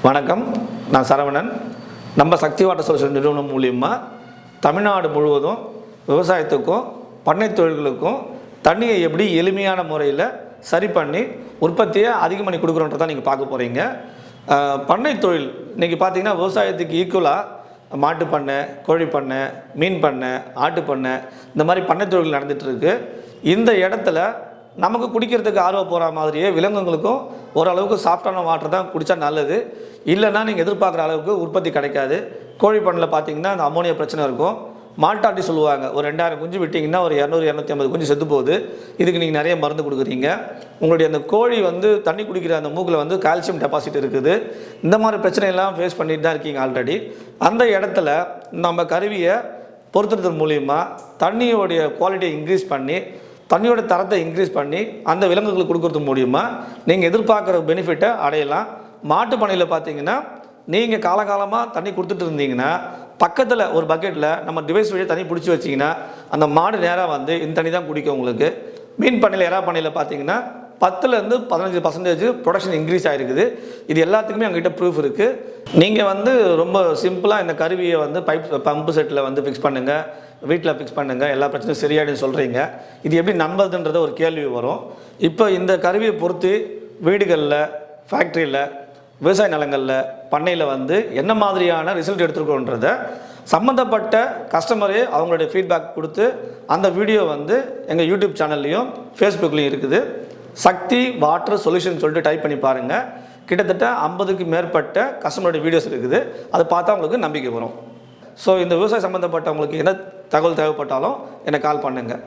வணக்கம், நான் சரவணன். நம்ம சக்தி வாட்டர் சொல்யூஷன் நிறுவனம் மூலியமாக தமிழ்நாடு முழுவதும் விவசாயத்துக்கும் பண்ணை தொழில்களுக்கும் தண்ணியை எப்படி எளிமையான முறையில் சரி பண்ணி உற்பத்தியை அதிகம் பண்ணி கொடுக்குறோன்றதான் நீங்கள் பார்க்க போகிறீங்க. பண்ணை தொழில் இன்றைக்கி பார்த்தீங்கன்னா விவசாயத்துக்கு ஈக்குவலாக மாட்டு பண்ணை, கோழி பண்ணை, மீன் பண்ணை, ஆட்டு பண்ணை, இந்த மாதிரி பண்ணை தொழில் நடந்துகிட்ருக்கு. இந்த இடத்துல நமக்கு குடிக்கிறதுக்கு ஆர்வம் போகிற மாதிரியே விலங்குகளுக்கும் ஓரளவுக்கு சாஃப்டான வாட்டர் தான் குடித்தா நல்லது. இல்லைன்னா நீங்கள் எதிர்பார்க்குற அளவுக்கு உற்பத்தி கிடைக்காது. கோழி பண்ணையில் பார்த்தீங்கன்னா அந்த அமோனியா பிரச்சனை இருக்கும். மால்டாட்டி சொல்லுவாங்க, ஒரு 2000 குஞ்சு விட்டிங்கன்னா ஒரு 200-250 குஞ்சு செத்து போகுது. இதுக்கு நீங்கள் நிறைய மருந்து கொடுக்குறீங்க. உங்களுடைய அந்த கோழி தண்ணி குடிக்கிற அந்த மூக்கில் கால்சியம் டெபாசிட் இருக்குது. இந்த மாதிரி பிரச்சனையெல்லாம் ஃபேஸ் பண்ணிட்டு தான் இருக்கீங்க ஆல்ரெடி. அந்த இடத்துல நம்ம கருவியை பொருத்துறது மூலிமா தண்ணியோடைய குவாலிட்டியை இன்க்ரீஸ் பண்ணி, தண்ணியோட தரத்தை இன்க்ரீஸ் பண்ணி அந்த விலங்குகளுக்கு கொடுக்குறது மூலிமா நீங்கள் எதிர்பார்க்குற பெனிஃபிட்டை அடையலாம். மாட்டு பண்ணையில் பார்த்தீங்கன்னா நீங்கள் காலகாலமாக தண்ணி கொடுத்துட்டு இருந்தீங்கன்னா பக்கத்தில் ஒரு பக்கெட்டில் நம்ம டிவைஸ் வழியாக தண்ணி பிடிச்சி வச்சிங்கன்னா அந்த மாடு நேராக இந்த தண்ணி தான் குடிக்கும் உங்களுக்கு. மீன் பண்ணையில் எறா பண்ணையில் பார்த்தீங்கன்னா 10-15% ப்ரொடக்ஷன் இன்க்ரீஸ் ஆகிருக்குது. இது எல்லாத்துக்குமே எங்ககிட்ட ப்ரூஃப் இருக்குது. நீங்கள் ரொம்ப சிம்பிளாக இந்த கருவியை பம்பு செட்டில் ஃபிக்ஸ் பண்ணுங்கள், வீட்டில் ஃபிக்ஸ் பண்ணுங்கள், எல்லா பிரச்சனையும் சரியாயிடுன்னு சொல்கிறீங்க. இது எப்படி நம்புறதுன்றத ஒரு கேள்வி வரும். இப்போ இந்த கருவியை பொறுத்து வீடுகளில், ஃபேக்ட்ரியில், விவசாய நிலங்களில், பண்ணையில் என்ன மாதிரியான ரிசல்ட் எடுத்துருக்கோன்றதை சம்மந்தப்பட்ட கஸ்டமரே அவங்களுடைய ஃபீட்பேக் கொடுத்து அந்த வீடியோ எங்கள் யூடியூப் சேனல்லையும் ஃபேஸ்புக்லேயும் இருக்குது. சக்தி வாட்டர் சொல்யூஷன் சொல்லிட்டு டைப் பண்ணி பாருங்கள். கிட்டத்தட்ட 50க்கு மேற்பட்ட கஸ்டமருடைய வீடியோஸ் இருக்குது. அதை பார்த்தா உங்களுக்கு நம்பிக்கை வரும். ஸோ இந்த விவசாயம் சம்மந்தப்பட்ட உங்களுக்கு என்ன தகவல் தேவைப்பட்டாலும் எனக்கு கால் பண்ணுங்கள்.